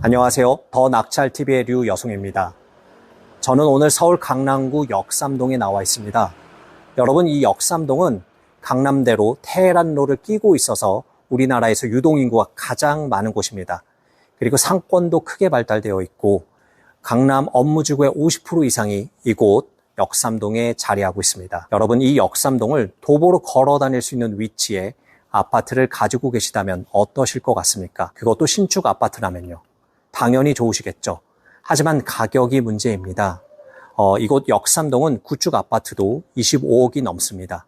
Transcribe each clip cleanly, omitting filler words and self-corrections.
안녕하세요. 더 낙찰TV의 류여송입니다. 저는 오늘 서울 강남구 역삼동에 나와 있습니다. 여러분, 이 역삼동은 강남대로 테헤란로를 끼고 있어서 우리나라에서 유동인구가 가장 많은 곳입니다. 그리고 상권도 크게 발달되어 있고 강남 업무지구의 50% 이상이 이곳 역삼동에 자리하고 있습니다. 여러분, 이 역삼동을 도보로 걸어 다닐 수 있는 위치에 아파트를 가지고 계시다면 어떠실 것 같습니까? 그것도 신축 아파트라면요. 당연히 좋으시겠죠. 하지만 가격이 문제입니다. 이곳 역삼동은 구축 아파트도 25억이 넘습니다.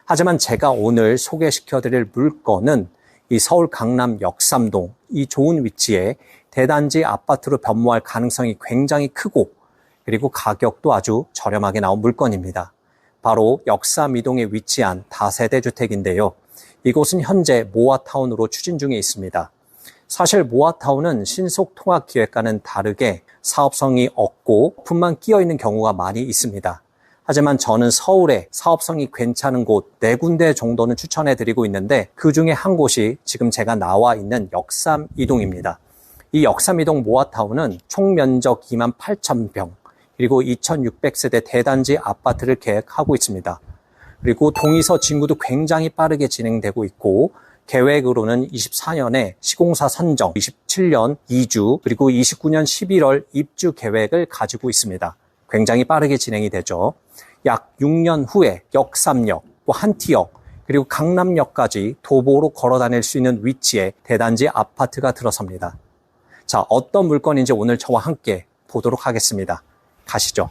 하지만 제가 오늘 소개시켜드릴 물건은 이 서울 강남 역삼동 이 좋은 위치에 대단지 아파트로 변모할 가능성이 굉장히 크고 그리고 가격도 아주 저렴하게 나온 물건입니다. 바로 역삼이동에 위치한 다세대 주택인데요. 이곳은 현재 모아타운으로 추진 중에 있습니다. 사실 모아타운은 신속통합기획과는 다르게 사업성이 없고 오픈만 끼어있는 경우가 많이 있습니다. 하지만 저는 서울에 사업성이 괜찮은 곳 4군데 정도는 추천해드리고 있는데 그 중에 한 곳이 지금 제가 나와 있는 역삼이동입니다. 이 역삼이동 모아타운은 총 면적 28,000평 그리고 2,600세대 대단지 아파트를 계획하고 있습니다. 그리고 동의서 진구도 굉장히 빠르게 진행되고 있고 계획으로는 24년에 시공사 선정, 27년 이주, 그리고 29년 11월 입주 계획을 가지고 있습니다. 굉장히 빠르게 진행이 되죠. 약 6년 후에 역삼역, 한티역, 그리고 강남역까지 도보로 걸어 다닐 수 있는 위치에 대단지 아파트가 들어섭니다. 자, 어떤 물건인지 오늘 저와 함께 보도록 하겠습니다. 가시죠.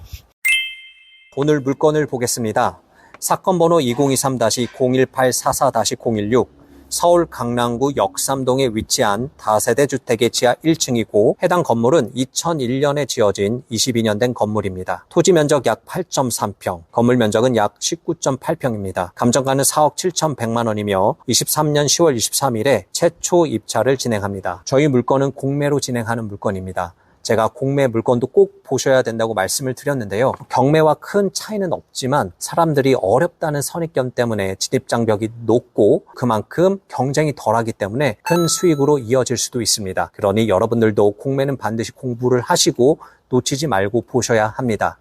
오늘 물건을 보겠습니다. 사건 번호 2023-01844016 서울 강남구 역삼동에 위치한 다세대 주택의 지하 1층이고 해당 건물은 2001년에 지어진 22년 된 건물입니다. 토지 면적 약 8.3평, 건물 면적은 약 19.8평입니다. 감정가는 4억 7,100만 원이며 23년 10월 23일에 최초 입찰을 진행합니다. 저희 물건은 공매로 진행하는 물건입니다. 제가 공매 물건도 꼭 보셔야 된다고 말씀을 드렸는데요. 경매와 큰 차이는 없지만 사람들이 어렵다는 선입견 때문에 진입장벽이 높고 그만큼 경쟁이 덜하기 때문에 큰 수익으로 이어질 수도 있습니다. 그러니 여러분들도 공매는 반드시 공부를 하시고 놓치지 말고 보셔야 합니다.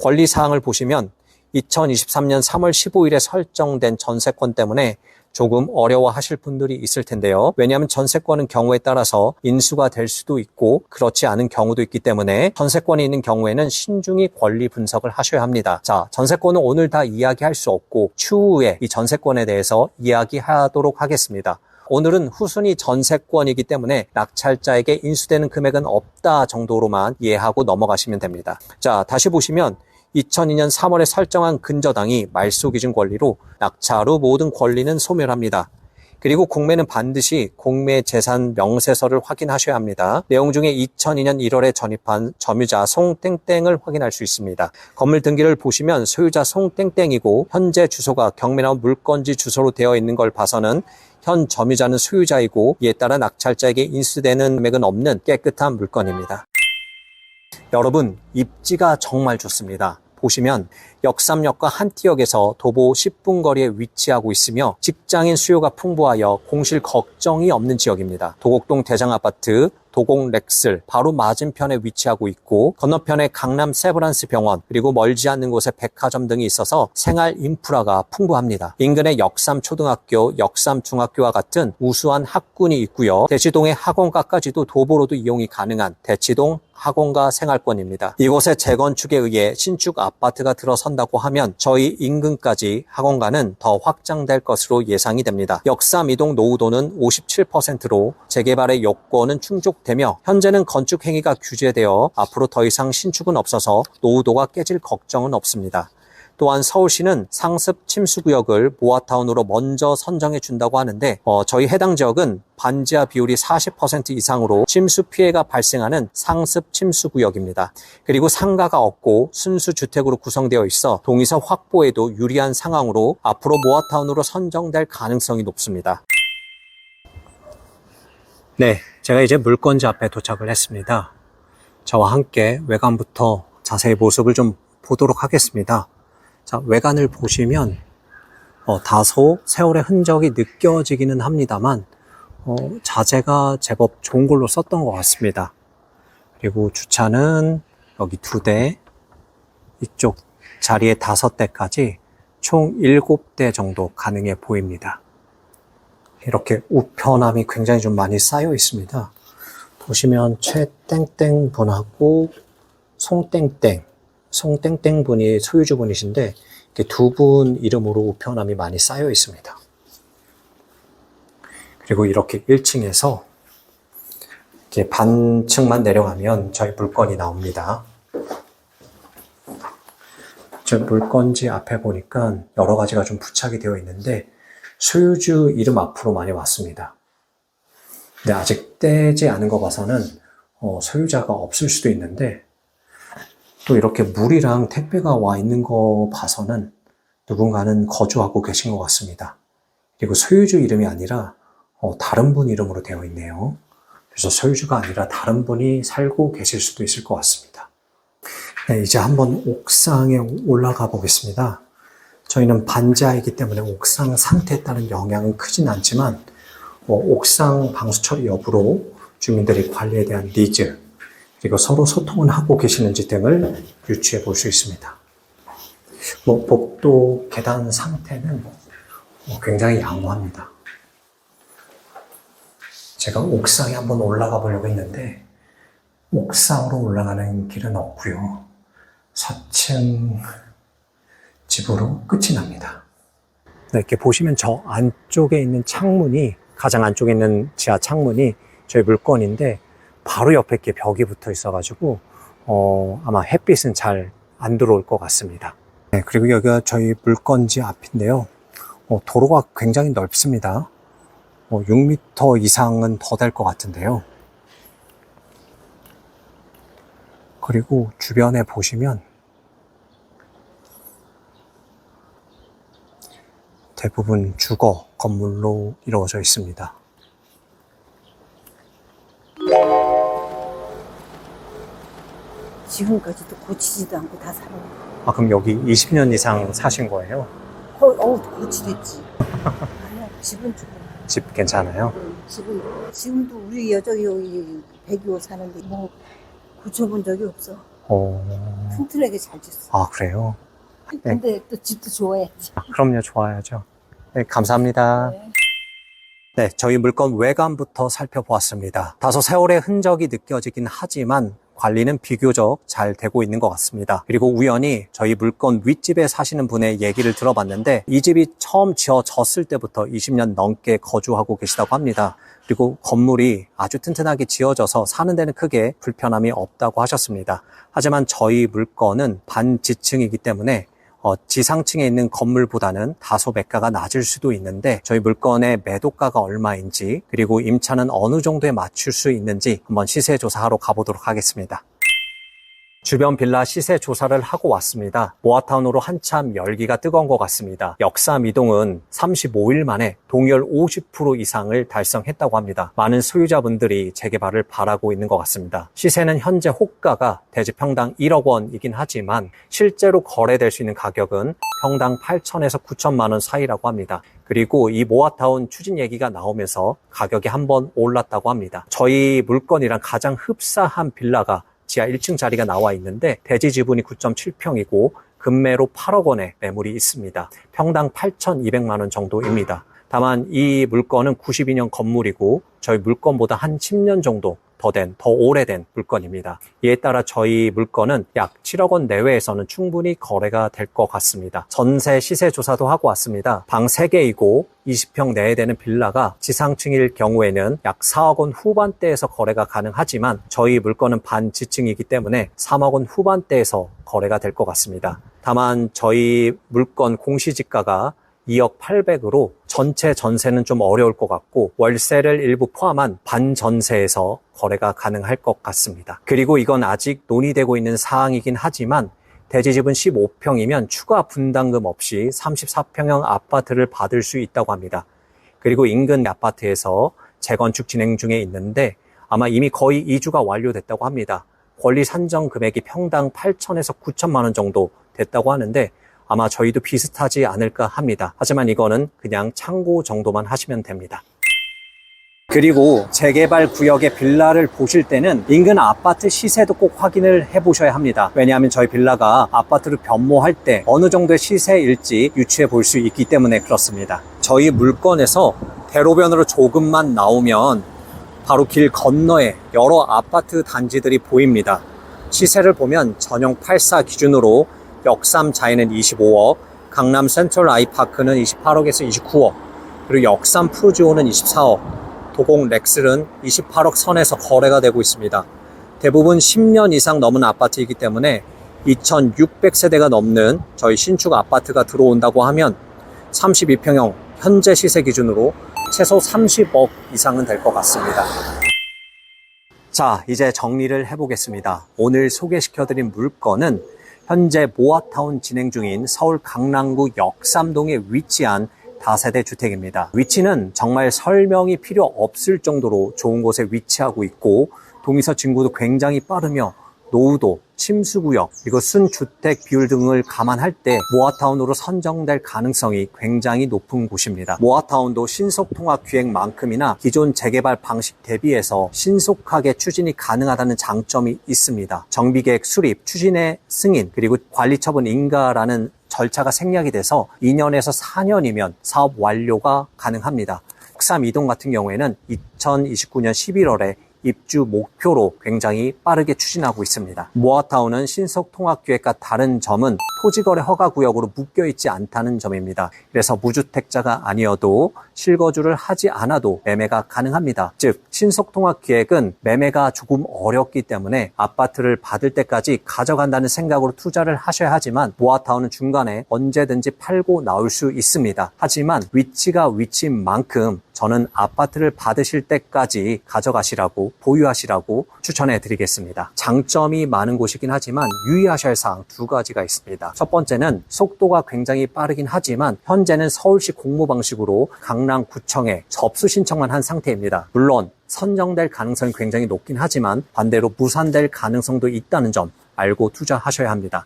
권리사항을 보시면 2023년 3월 15일에 설정된 전세권 때문에 조금 어려워하실 분들이 있을 텐데요. 왜냐하면 전세권은 경우에 따라서 인수가 될 수도 있고 그렇지 않은 경우도 있기 때문에 전세권이 있는 경우에는 신중히 권리 분석을 하셔야 합니다. 자, 전세권은 오늘 다 이야기할 수 없고 추후에 이 전세권에 대해서 이야기하도록 하겠습니다. 오늘은 후순위 전세권이기 때문에 낙찰자에게 인수되는 금액은 없다 정도로만 이해하고 넘어가시면 됩니다. 자, 다시 보시면 2002년 3월에 설정한 근저당이 말소 기준 권리로 낙찰 후 모든 권리는 소멸합니다. 그리고 공매는 반드시 공매 재산 명세서를 확인하셔야 합니다. 내용 중에 2002년 1월에 전입한 점유자 송땡땡을 확인할 수 있습니다. 건물 등기를 보시면 소유자 송땡땡이고 현재 주소가 경매나온 물건지 주소로 되어 있는 걸 봐서는 현 점유자는 소유자이고 이에 따라 낙찰자에게 인수되는 금액은 없는 깨끗한 물건입니다. 여러분, 입지가 정말 좋습니다. 보시면 역삼역과 한티역에서 도보 10분 거리에 위치하고 있으며 직장인 수요가 풍부하여 공실 걱정이 없는 지역입니다. 도곡동 대장아파트, 도곡 렉슬 바로 맞은편에 위치하고 있고 건너편에 강남 세브란스 병원 그리고 멀지 않는 곳에 백화점 등이 있어서 생활 인프라가 풍부합니다. 인근에 역삼초등학교, 역삼중학교와 같은 우수한 학군이 있고요. 대치동의 학원가까지도 도보로도 이용이 가능한 대치동 학원가 생활권입니다. 이곳의 재건축에 의해 신축 아파트가 들어선다고 하면 저희 인근까지 학원가는 더 확장될 것으로 예상이 됩니다. 역삼이동 노후도는 57%로 재개발의 요건은 충족되며 현재는 건축 행위가 규제되어 앞으로 더 이상 신축은 없어서 노후도가 깨질 걱정은 없습니다. 또한 서울시는 상습 침수구역을 모아타운으로 먼저 선정해 준다고 하는데 저희 해당 지역은 반지하 비율이 40% 이상으로 침수 피해가 발생하는 상습 침수구역입니다. 그리고 상가가 없고 순수주택으로 구성되어 있어 동의서 확보에도 유리한 상황으로 앞으로 모아타운으로 선정될 가능성이 높습니다. 네, 제가 이제 물건지 앞에 도착을 했습니다. 저와 함께 외관부터 자세히 모습을 좀 보도록 하겠습니다. 자, 외관을 보시면 다소 세월의 흔적이 느껴지기는 합니다만 자재가 제법 좋은 걸로 썼던 것 같습니다. 그리고 주차는 여기 2대, 이쪽 자리에 5대까지 총 7대 정도 가능해 보입니다. 이렇게 우편함이 굉장히 좀 많이 쌓여 있습니다. 보시면 최땡땡 분하고 송땡땡 분이 소유주분이신데 이렇게 2분 이름으로 우편함이 많이 쌓여 있습니다. 그리고 이렇게 1층에서 이렇게 반층만 내려가면 저희 물건이 나옵니다. 저 물건지 앞에 보니까 여러 가지가 좀 부착이 되어 있는데 소유주 이름 앞으로 많이 왔습니다. 근데 아직 떼지 않은 거 봐서는 소유자가 없을 수도 있는데 또 이렇게 물이랑 택배가 와 있는 거 봐서는 누군가는 거주하고 계신 것 같습니다. 그리고 소유주 이름이 아니라 다른 분 이름으로 되어 있네요. 그래서 소유주가 아니라 다른 분이 살고 계실 수도 있을 것 같습니다. 네, 이제 한번 옥상에 올라가 보겠습니다. 저희는 반지하이기 때문에 옥상 상태에 따른 영향은 크진 않지만 옥상 방수 처리 여부로 주민들의 관리에 대한 니즈 그리고 서로 소통은 하고 계시는지 등을 유추해 볼 수 있습니다. 복도 계단 상태는 굉장히 양호합니다. 제가 옥상에 한번 올라가 보려고 했는데 옥상으로 올라가는 길은 없고요. 4층 집으로 끝이 납니다. 네, 이렇게 보시면 저 안쪽에 있는 창문이 가장 안쪽에 있는 지하 창문이 저희 물건인데 바로 옆에 이렇게 벽이 붙어 있어가지고 아마 햇빛은 잘 안 들어올 것 같습니다. 네, 그리고 여기가 저희 물건지 앞인데요. 도로가 굉장히 넓습니다. 6m 이상은 더 될 것 같은데요. 그리고 주변에 보시면 대부분 주거 건물로 이루어져 있습니다. 지금까지도 고치지도 않고 다 살아요. 아, 그럼 여기 20년 이상 사신 거예요? 고치됐지. 아니야, 집은 좋아. 집 괜찮아요? 지금도 우리 여기 102호 사는데 뭐 고쳐본 적이 없어. 튼튼하게 잘 짓어. 아, 그래요? 근데 또 집도 좋아야지. 그럼요, 좋아야죠. 네, 감사합니다. 네. 네, 저희 물건 외관부터 살펴보았습니다. 다소 세월의 흔적이 느껴지긴 하지만 관리는 비교적 잘 되고 있는 것 같습니다. 그리고 우연히 저희 물건 윗집에 사시는 분의 얘기를 들어봤는데 이 집이 처음 지어졌을 때부터 20년 넘게 거주하고 계시다고 합니다. 그리고 건물이 아주 튼튼하게 지어져서 사는 데는 크게 불편함이 없다고 하셨습니다. 하지만 저희 물건은 반지층이기 때문에 지상층에 있는 건물보다는 다소 매가가 낮을 수도 있는데 저희 물건의 매도가가 얼마인지 그리고 임차는 어느 정도에 맞출 수 있는지 한번 시세 조사하러 가보도록 하겠습니다. 주변 빌라 시세 조사를 하고 왔습니다. 모아타운으로 한참 열기가 뜨거운 것 같습니다. 역삼 이동은 35일 만에 동열 50% 이상을 달성했다고 합니다. 많은 소유자분들이 재개발을 바라고 있는 것 같습니다. 시세는 현재 호가가 대지 평당 1억 원이긴 하지만 실제로 거래될 수 있는 가격은 평당 8천에서 9천만 원 사이라고 합니다. 그리고 이 모아타운 추진 얘기가 나오면서 가격이 한번 올랐다고 합니다. 저희 물건이랑 가장 흡사한 빌라가 지하 1층 자리가 나와 있는데 대지 지분이 9.7평이고 금매로 8억 원의 매물이 있습니다. 평당 8,200만 원 정도입니다. 다만 이 물건은 92년 건물이고 저희 물건보다 한 10년 정도 더 오래된 물건입니다. 이에 따라 저희 물건은 약 7억 원 내외에서는 충분히 거래가 될 것 같습니다. 전세 시세 조사도 하고 왔습니다. 방 3개이고 20평 내에 되는 빌라가 지상층일 경우에는 약 4억 원 후반대에서 거래가 가능하지만 저희 물건은 반지층이기 때문에 3억 원 후반대에서 거래가 될 것 같습니다. 다만 저희 물건 공시지가가 2억 800으로 전체 전세는 좀 어려울 것 같고 월세를 일부 포함한 반전세에서 거래가 가능할 것 같습니다. 그리고 이건 아직 논의되고 있는 사항이긴 하지만 대지집은 15평이면 추가 분담금 없이 34평형 아파트를 받을 수 있다고 합니다. 그리고 인근 아파트에서 재건축 진행 중에 있는데 아마 이미 거의 2주가 완료됐다고 합니다. 권리 산정 금액이 평당 8천에서 9천만 원 정도 됐다고 하는데 아마 저희도 비슷하지 않을까 합니다. 하지만 이거는 그냥 참고 정도만 하시면 됩니다. 그리고 재개발 구역의 빌라를 보실 때는 인근 아파트 시세도 꼭 확인을 해보셔야 합니다. 왜냐하면 저희 빌라가 아파트로 변모할 때 어느 정도의 시세일지 유추해 볼 수 있기 때문에 그렇습니다. 저희 물건에서 대로변으로 조금만 나오면 바로 길 건너에 여러 아파트 단지들이 보입니다. 시세를 보면 전용 84 기준으로 역삼 자이는 25억, 강남 센트럴 아이파크는 28억에서 29억, 그리고 역삼 푸르지오는 24억, 도곡 렉슬은 28억 선에서 거래가 되고 있습니다. 대부분 10년 이상 넘은 아파트이기 때문에 2,600세대가 넘는 저희 신축 아파트가 들어온다고 하면 32평형 현재 시세 기준으로 최소 30억 이상은 될 것 같습니다. 자, 이제 정리를 해보겠습니다. 오늘 소개시켜드린 물건은 현재 모아타운 진행 중인 서울 강남구 역삼동에 위치한 다세대 주택입니다. 위치는 정말 설명이 필요 없을 정도로 좋은 곳에 위치하고 있고 동의서 진구도 굉장히 빠르며 노후도, 침수구역, 그리고 순주택 비율 등을 감안할 때 모아타운으로 선정될 가능성이 굉장히 높은 곳입니다. 모아타운도 신속통합 기획만큼이나 기존 재개발 방식 대비해서 신속하게 추진이 가능하다는 장점이 있습니다. 정비계획 수립, 추진의 승인, 그리고 관리처분 인가라는 절차가 생략이 돼서 2년에서 4년이면 사업 완료가 가능합니다. 역삼 이동 같은 경우에는 2029년 11월에 입주 목표로 굉장히 빠르게 추진하고 있습니다. 모아타운은 신속통합기획과 다른 점은 토지거래 허가구역으로 묶여있지 않다는 점입니다. 그래서 무주택자가 아니어도 실거주를 하지 않아도 매매가 가능합니다. 즉 신속통합기획은 매매가 조금 어렵기 때문에 아파트를 받을 때까지 가져간다는 생각으로 투자를 하셔야 하지만 모아타운은 중간에 언제든지 팔고 나올 수 있습니다. 하지만 위치가 위치인 만큼 저는 아파트를 받으실 때까지 가져가시라고 보유하시라고 추천해 드리겠습니다. 장점이 많은 곳이긴 하지만 유의하셔야 할 사항 두 가지가 있습니다. 첫 번째는 속도가 굉장히 빠르긴 하지만 현재는 서울시 공모 방식으로 강남구청에 접수 신청만 한 상태입니다. 물론 선정될 가능성이 굉장히 높긴 하지만 반대로 무산될 가능성도 있다는 점 알고 투자하셔야 합니다.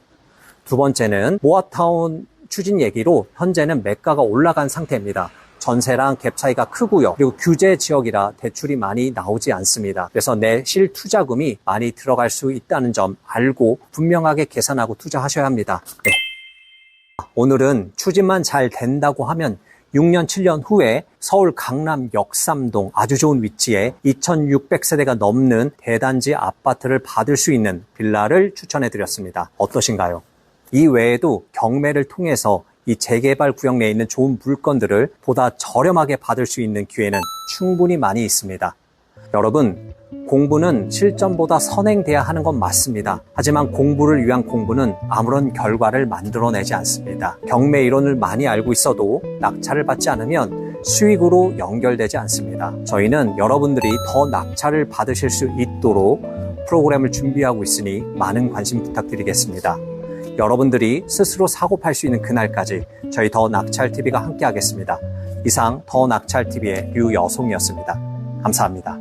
두 번째는 모아타운 추진 얘기로 현재는 매가가 올라간 상태입니다. 전세랑 갭 차이가 크고요. 그리고 규제 지역이라 대출이 많이 나오지 않습니다. 그래서 내실 투자금이 많이 들어갈 수 있다는 점 알고 분명하게 계산하고 투자하셔야 합니다. 네. 오늘은 추진만 잘 된다고 하면 6년, 7년 후에 서울 강남 역삼동 아주 좋은 위치에 2,600세대가 넘는 대단지 아파트를 받을 수 있는 빌라를 추천해 드렸습니다. 어떠신가요? 이 외에도 경매를 통해서 이 재개발 구역 내에 있는 좋은 물건들을 보다 저렴하게 받을 수 있는 기회는 충분히 많이 있습니다. 여러분, 공부는 실전보다 선행돼야 하는 건 맞습니다. 하지만 공부를 위한 공부는 아무런 결과를 만들어내지 않습니다. 경매 이론을 많이 알고 있어도 낙찰을 받지 않으면 수익으로 연결되지 않습니다. 저희는 여러분들이 더 낙찰을 받으실 수 있도록 프로그램을 준비하고 있으니 많은 관심 부탁드리겠습니다. 여러분들이 스스로 사고 팔 수 있는 그날까지 저희 더 낙찰TV가 함께 하겠습니다. 이상 더 낙찰TV의 유여송이었습니다. 감사합니다.